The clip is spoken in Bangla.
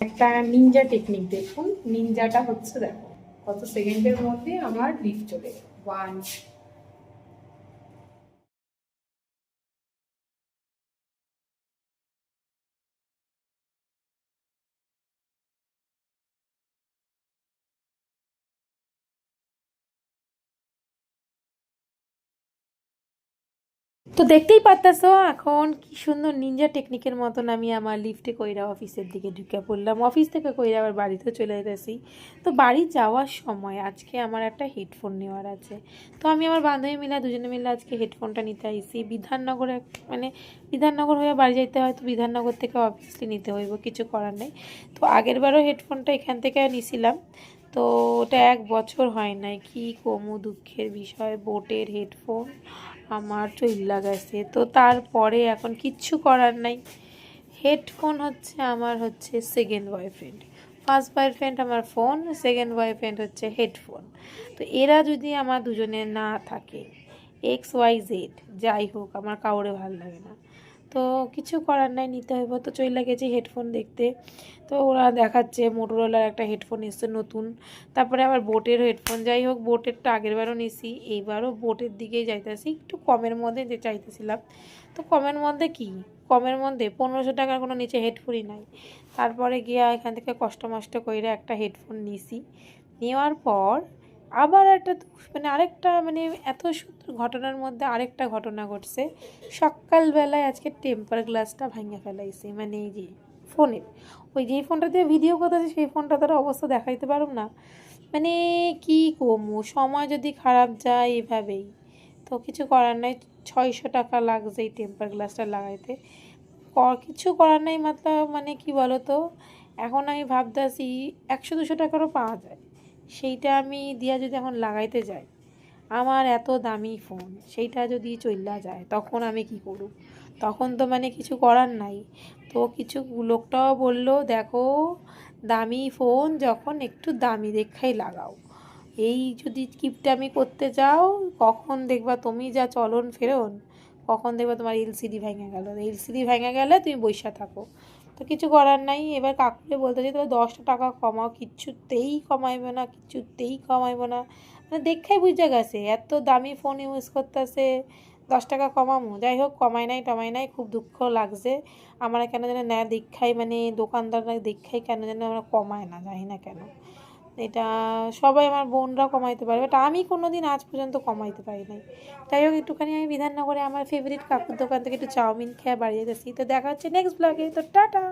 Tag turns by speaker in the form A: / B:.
A: একটা নিনজা টেকনিক দেখুন। নিনজাটা হচ্ছে, দেখো কত সেকেন্ডের মধ্যে আমার লিফট চলে গেল। 1। তো দেখতেই পারতেছো এখন কি সুন্দর নিনজা টেকনিকের মতন আমি আমার লিফটে কইরা অফিসের দিকে ঢুকে পড়লাম। অফিস থেকে কইরা আবার বাড়িতে চলে যেতেছি। তো বাড়ি যাওয়ার সময় আজকে আমার একটা হেডফোন নেওয়ার আছে। তো আমি আমার বান্ধবী মিলে দুজনে মিলে আজকে হেডফোনটা নিতে আইছি বিধাননগরে। মানে বিধাননগর হয়ে বাড়ি যাইতে হয়, তো বিধাননগর থেকে অবভিয়াসলি নিতে হইব, কিছু করার নেই। তো আগের বারও হেডফোনটা এখান থেকে নিছিলাম, তো ওটা 1 বছর হয় নাই। কি কমু দুঃখের বিষয়, বোটের হেডফোন আমার চইল্লা গেছে। তো তারপরে এখন কিচ্ছু করার নাই। হেডফোন হচ্ছে আমার হচ্ছে সেকেন্ড বয়ফ্রেন্ড। ফার্স্ট বয়ফ্রেন্ড আমার ফোন, সেকেন্ড বয়ফ্রেন্ড হচ্ছে হেডফোন। তো এরা যদি আমার দুজনের না থাকে, XYZ যাই হোক, আমার কাউরে ভালো লাগে না। তো কিছু করার নাই, নিতে হইব। তো চইলা গেছি হেডফোন দেখতে। তো ওরা দেখাচ্ছে মোটরোলার একটা হেডফোন এসছে নতুন, তারপরে আবার বোটের হেডফোন। যাই হোক, বোটেরটা আগেরবারও নিছি, এইবারও বোটের দিকেই যাইতেছি, একটু কমের মধ্যে যে চাইতেছিলাম। তো কমের মধ্যে কি, কমের মধ্যে 1500 টাকার কোনো নিচে হেডফোনই নাই। তারপরে গিয়া এখান থেকে কষ্ট মষ্ট করে একটা হেডফোন নিছি। নেওয়ার পর আবার একটা মানে আরেকটা মানে এত সুন্দর ঘটনার মধ্যে আরেকটা ঘটনা ঘটছে। সকালবেলায় আজকে টেম্পার গ্লাসটা ভাঙে ফেলাইছে, মানে এই যে ফোনের, ওই যেই ফোনটা দিয়ে ভিডিও করতেছে সেই ফোনটা তার অবস্থা দেখাইতে পারুম না। মানে কি কমু, সময় যদি খারাপ যায় এভাবেই। তো কিছু করার নাই, 600 টাকা লাগছে এই টেম্পার গ্লাসটা লাগাইতে। কিছু করার নাই, মানে কি বলো তো, এখন আমি ভাবতেছি 100-200 টাকারও পাওয়া যায়, সেইটা আমি দিয়া যদি এখন লাগাইতে যাই, আমার এত দামি ফোন সেইটা যদি চইলা যায় তখন আমি কি করব? তখন তো মানে কিছু করার নাই। তো কিছু লোকটাও বলল, দেখো দামি ফোন যখন একটু দামি দেখাই লাগাও, এই যদি কিপটামি করতে যাও কখন দেখবা তুমি যা চলন ফেরন, কখন দেখবা তোমার এলসিডি ভেঙে গেল। এলসিডি ভেঙে গেলে তুমি বইসা থাকো। তো কিছু করার নাই। এবার কাকুকে বলতে চাই, তবে 10 টাকা কমাও, কিচ্ছুতেই কমাইবে না, কিচ্ছুতেই কমাইবো না। মানে দেখাই বুঝা গেছে এত দামি ফোন ইউজ করতেছে, 10 টাকা কমামো। যাই হোক, কমাই নাই টমাই নাই, খুব দুঃখ লাগছে আমার। কেন যেন না দীক্ষাই, মানে দোকানদাররা দীক্ষাই কেন যেন আমরা কমায় না, জানি না কেন। এটা সবাই আমার বোনরা কমাইতে পারে, বাট আমি কোনো দিন আজ পর্যন্ত কমাইতে পারি নাই। তাই হোক, একটুখানি আমি বিধাননগরে আমার ফেভারিট কাকুর দোকান থেকে একটু চাউমিন খেয়ে বাড়িয়ে গেছি। তো দেখা হচ্ছে নেক্সট ব্লগে। তো টাটা।